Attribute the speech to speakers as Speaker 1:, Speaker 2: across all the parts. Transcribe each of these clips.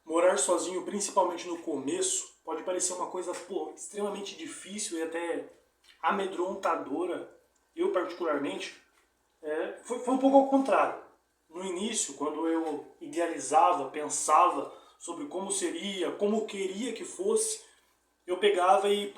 Speaker 1: Morar sozinho, principalmente no começo, pode parecer uma coisa, extremamente difícil e até amedrontadora. Eu, particularmente, foi um pouco ao contrário. No início, quando eu idealizava, pensava sobre como seria, como eu queria que fosse, eu pegava e,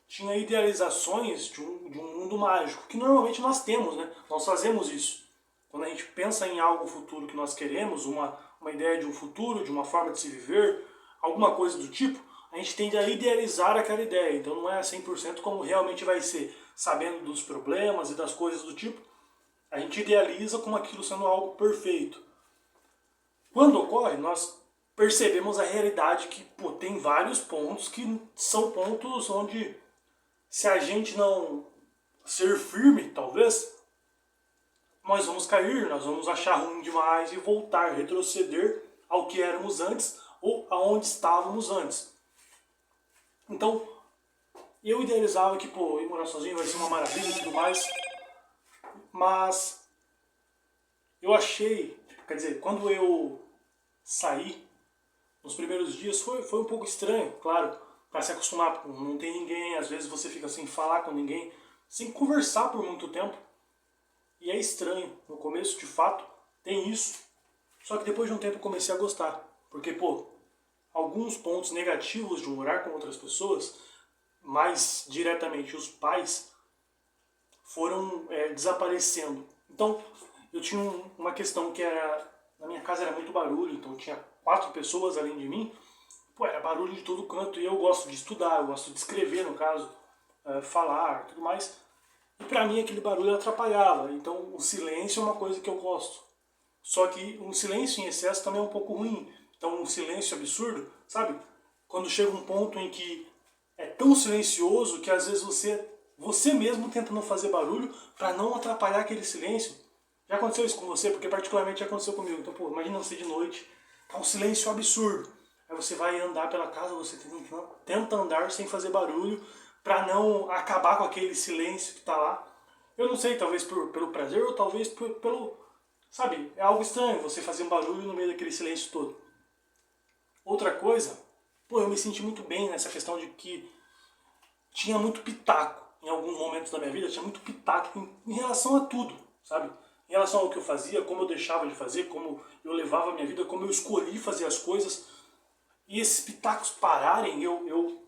Speaker 1: tinha idealizações de um mundo mágico, que normalmente nós temos, né? Nós fazemos isso. Quando a gente pensa em algo futuro que nós queremos, uma ideia de um futuro, de uma forma de se viver, alguma coisa do tipo, a gente tende a idealizar aquela ideia. Então não é 100% como realmente vai ser, sabendo dos problemas e das coisas do tipo. A gente idealiza como aquilo sendo algo perfeito. Quando ocorre, nós percebemos a realidade que tem vários pontos que são pontos onde, se a gente não ser firme, talvez, nós vamos cair, nós vamos achar ruim demais e voltar, retroceder ao que éramos antes ou aonde estávamos antes. Então, eu idealizava que, ir morar sozinho vai ser uma maravilha e tudo mais, mas eu achei, quer dizer, quando eu saí, nos primeiros dias foi um pouco estranho, claro, para se acostumar, não tem ninguém, às vezes você fica sem falar com ninguém, sem conversar por muito tempo. E é estranho, no começo de fato tem isso, só que depois de um tempo eu comecei a gostar, porque alguns pontos negativos de morar com outras pessoas, mais diretamente os pais, foram desaparecendo. Então eu tinha uma questão que era, na minha casa era muito barulho, então tinha 4 pessoas além de mim, era barulho de todo canto e eu gosto de estudar, eu gosto de escrever no caso, falar, tudo mais. E pra mim aquele barulho atrapalhava, então o silêncio é uma coisa que eu gosto. Só que um silêncio em excesso também é um pouco ruim. Então um silêncio absurdo, sabe? Quando chega um ponto em que é tão silencioso que às vezes você mesmo tenta não fazer barulho para não atrapalhar aquele silêncio. Já aconteceu isso com você? Porque particularmente já aconteceu comigo. Então, imagina você de noite, tá um silêncio absurdo. Aí você vai andar pela casa, você tenta andar sem fazer barulho, para não acabar com aquele silêncio que está lá. Eu não sei, talvez pelo prazer ou talvez pelo... Sabe, é algo estranho você fazer um barulho no meio daquele silêncio todo. Outra coisa, eu me senti muito bem nessa questão de que tinha muito pitaco. Em alguns momentos da minha vida tinha muito pitaco em relação a tudo, sabe? Em relação ao que eu fazia, como eu deixava de fazer, como eu levava a minha vida, como eu escolhi fazer as coisas. E esses pitacos pararem, eu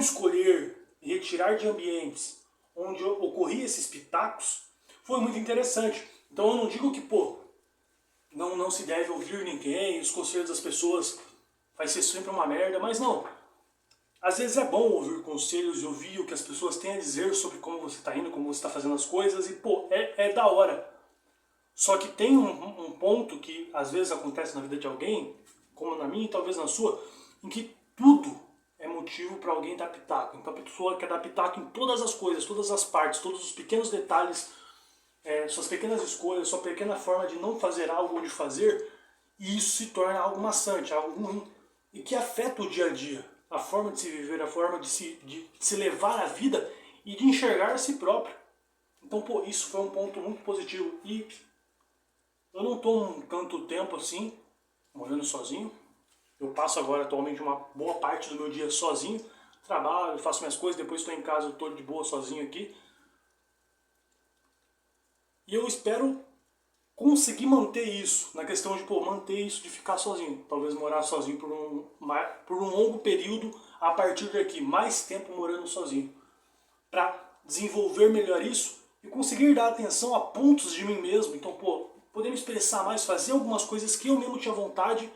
Speaker 1: escolher retirar de ambientes onde ocorriam esses pitacos, foi muito interessante. Então eu não digo que, não se deve ouvir ninguém, os conselhos das pessoas vai ser sempre uma merda, mas não. Às vezes é bom ouvir conselhos e ouvir o que as pessoas têm a dizer sobre como você está indo, como você está fazendo as coisas, e é da hora. Só que tem um ponto que às vezes acontece na vida de alguém, como na minha e talvez na sua, em que tudo é motivo para alguém dar pitaco. Então a pessoa quer dar pitaco em todas as coisas, todas as partes, todos os pequenos detalhes, suas pequenas escolhas, sua pequena forma de não fazer algo ou de fazer, e isso se torna algo maçante, algo ruim, e que afeta o dia a dia, a forma de se viver, a forma de se levar a vida e de enxergar a si próprio. Então, isso foi um ponto muito positivo. E eu não estou um tanto tempo assim, morando sozinho. Eu passo agora atualmente uma boa parte do meu dia sozinho. Trabalho, faço minhas coisas, depois estou em casa, estou de boa sozinho aqui. E eu espero conseguir manter isso, na questão de manter isso de ficar sozinho. Talvez morar sozinho por um longo período, a partir daqui, mais tempo morando sozinho. Para desenvolver melhor isso e conseguir dar atenção a pontos de mim mesmo. Então, poder me expressar mais, fazer algumas coisas que eu mesmo tinha vontade,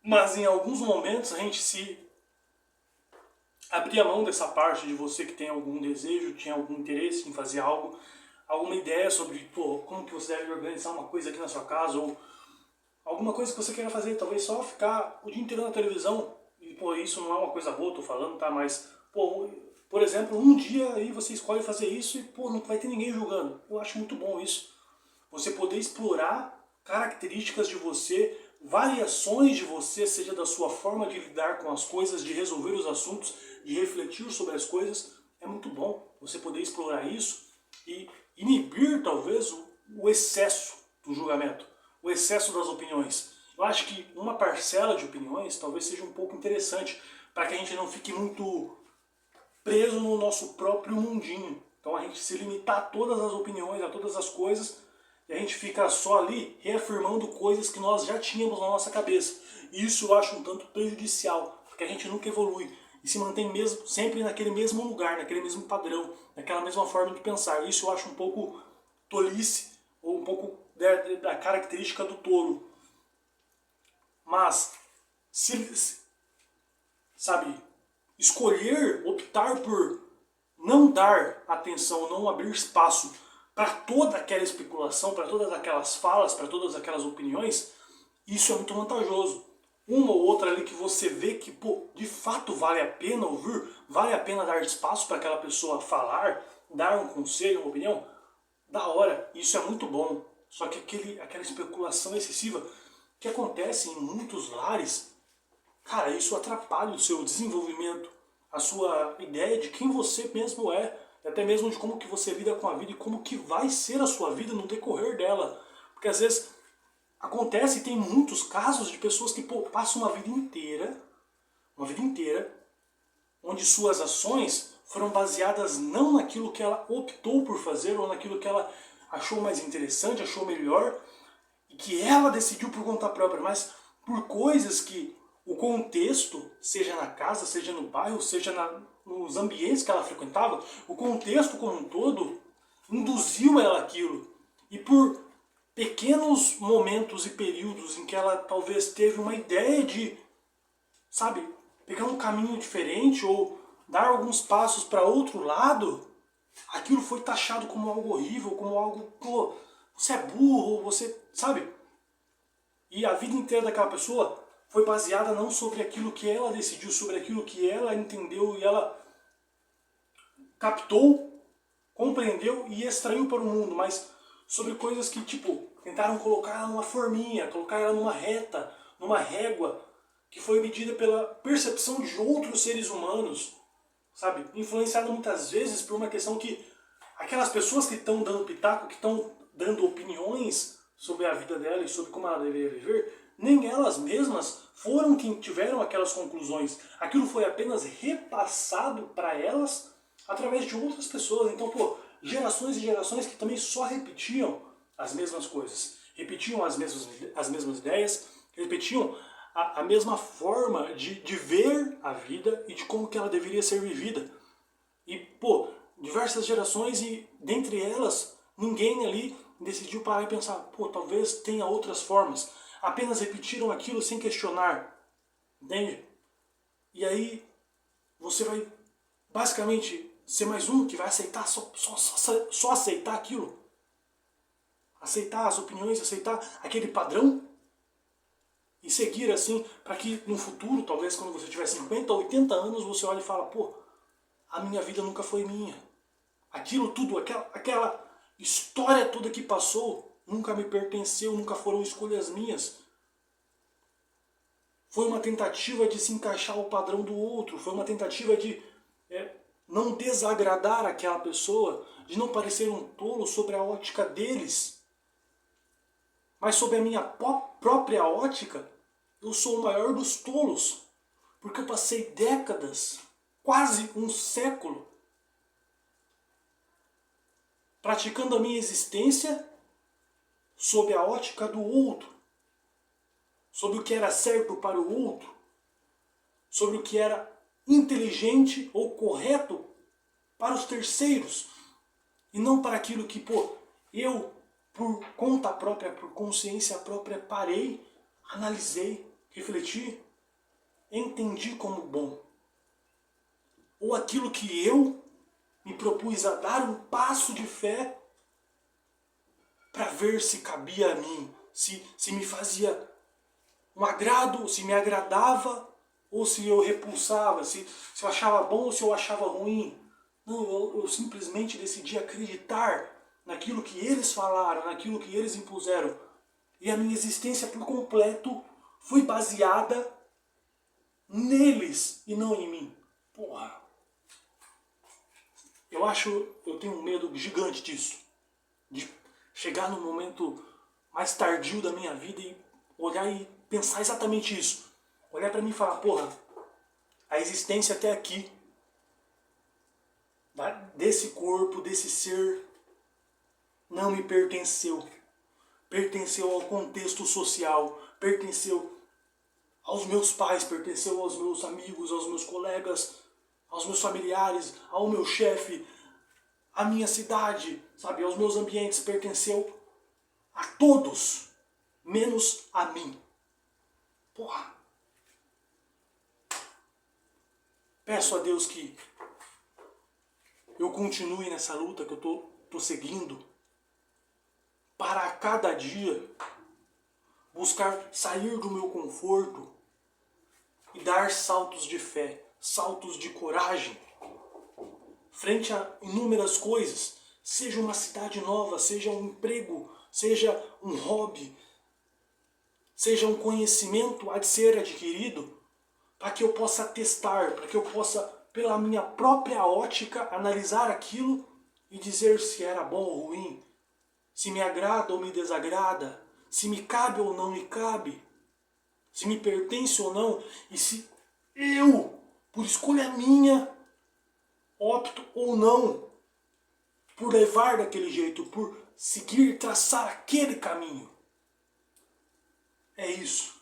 Speaker 1: mas em alguns momentos a gente se abrir a mão dessa parte de você que tem algum desejo, tinha algum interesse em fazer algo, alguma ideia sobre como que você deve organizar uma coisa aqui na sua casa, ou alguma coisa que você queira fazer, talvez só ficar o dia inteiro na televisão, e isso não é uma coisa boa, tô falando, tá? Mas, por exemplo, um dia aí você escolhe fazer isso e, não vai ter ninguém julgando. Eu acho muito bom isso. Você poder explorar características de você, variações de você, seja da sua forma de lidar com as coisas, de resolver os assuntos, de refletir sobre as coisas, é muito bom você poder explorar isso e inibir talvez o excesso do julgamento, o excesso das opiniões. Eu acho que uma parcela de opiniões talvez seja um pouco interessante para que a gente não fique muito preso no nosso próprio mundinho. Então a gente se limitar a todas as opiniões, a todas as coisas, e a gente fica só ali reafirmando coisas que nós já tínhamos na nossa cabeça. E isso eu acho um tanto prejudicial, porque a gente nunca evolui e se mantém mesmo, sempre naquele mesmo lugar, naquele mesmo padrão, naquela mesma forma de pensar. Isso eu acho um pouco tolice, ou um pouco da característica do tolo. Mas, sabe, escolher, optar por não dar atenção, não abrir espaço para toda aquela especulação, para todas aquelas falas, para todas aquelas opiniões, isso é muito vantajoso. Uma ou outra ali que você vê que, pô, de fato vale a pena ouvir, vale a pena dar espaço para aquela pessoa falar, dar um conselho, uma opinião, da hora, isso é muito bom. Só que aquela especulação excessiva que acontece em muitos lares, cara, isso atrapalha o seu desenvolvimento, a sua ideia de quem você mesmo é, até mesmo de como que você lida com a vida e como que vai ser a sua vida no decorrer dela. Porque às vezes acontece e tem muitos casos de pessoas que passam uma vida inteira, onde suas ações foram baseadas não naquilo que ela optou por fazer ou naquilo que ela achou mais interessante, achou melhor, e que ela decidiu por conta própria, mas por coisas que o contexto, seja na casa, seja no bairro, seja nos ambientes que ela frequentava, o contexto como um todo induziu ela aquilo. E por pequenos momentos e períodos em que ela talvez teve uma ideia de, sabe, pegar um caminho diferente ou dar alguns passos para outro lado, aquilo foi taxado como algo horrível, como algo, pô, você é burro, você, sabe? E a vida inteira daquela pessoa foi baseada não sobre aquilo que ela decidiu, sobre aquilo que ela entendeu e ela captou, compreendeu e extraiu para o mundo, mas sobre coisas que, tipo, tentaram colocar ela numa forminha, colocar ela numa reta, numa régua, que foi medida pela percepção de outros seres humanos, sabe? Influenciada muitas vezes por uma questão que aquelas pessoas que estão dando pitaco, que estão dando opiniões sobre a vida dela e sobre como ela deveria viver, nem elas mesmas foram quem tiveram aquelas conclusões. Aquilo foi apenas repassado para elas através de outras pessoas. Então, pô, gerações e gerações que também só repetiam as mesmas coisas, repetiam as mesmas ideias, repetiam a mesma forma de ver a vida e de como que ela deveria ser vivida. E, pô, diversas gerações e, dentre elas, ninguém ali decidiu parar e pensar, pô, talvez tenha outras formas. Apenas repetiram aquilo sem questionar, entende? E aí você vai, basicamente, ser mais um que vai aceitar, só aceitar aquilo. Aceitar as opiniões, aceitar aquele padrão e seguir assim, para que no futuro, talvez quando você tiver 50, 80 anos, você olhe e fala, pô, a minha vida nunca foi minha. Aquilo tudo, aquela história toda que passou, nunca me pertenceu, nunca foram escolhas minhas. Foi uma tentativa de se encaixar ao padrão do outro, foi uma tentativa de não desagradar aquela pessoa, de não parecer um tolo sobre a ótica deles. Mas sob a minha própria ótica, eu sou o maior dos tolos, porque eu passei décadas, quase um século, praticando a minha existência sob a ótica do outro, sobre o que era certo para o outro, sobre o que era inteligente ou correto para os terceiros, e não para aquilo que, pô, eu, por conta própria, por consciência própria, parei, analisei, refleti, entendi como bom. Ou aquilo que eu me propus a dar um passo de fé para ver se cabia a mim, se me fazia um agrado, se me agradava ou se eu repulsava, se eu achava bom ou se eu achava ruim. Não, eu simplesmente decidi acreditar naquilo que eles falaram, naquilo que eles impuseram. E a minha existência por completo foi baseada neles e não em mim. Porra. Eu tenho um medo gigante disso. De chegar no momento mais tardio da minha vida e olhar e pensar exatamente isso. Olhar pra mim e falar, porra, a existência até aqui, desse corpo, desse ser, não me pertenceu. Pertenceu ao contexto social, pertenceu aos meus pais, pertenceu aos meus amigos, aos meus colegas, aos meus familiares, ao meu chefe, à minha cidade, sabe, aos meus ambientes, pertenceu a todos, menos a mim. Porra. Peço a Deus que eu continue nessa luta que eu tô seguindo, para a cada dia buscar sair do meu conforto e dar saltos de fé, saltos de coragem, frente a inúmeras coisas, seja uma cidade nova, seja um emprego, seja um hobby, seja um conhecimento a ser adquirido, para que eu possa testar, para que eu possa, pela minha própria ótica, analisar aquilo e dizer se era bom ou ruim, se me agrada ou me desagrada, se me cabe ou não me cabe, se me pertence ou não, e se eu, por escolha minha, opto ou não por levar daquele jeito, por seguir, traçar aquele caminho. É isso.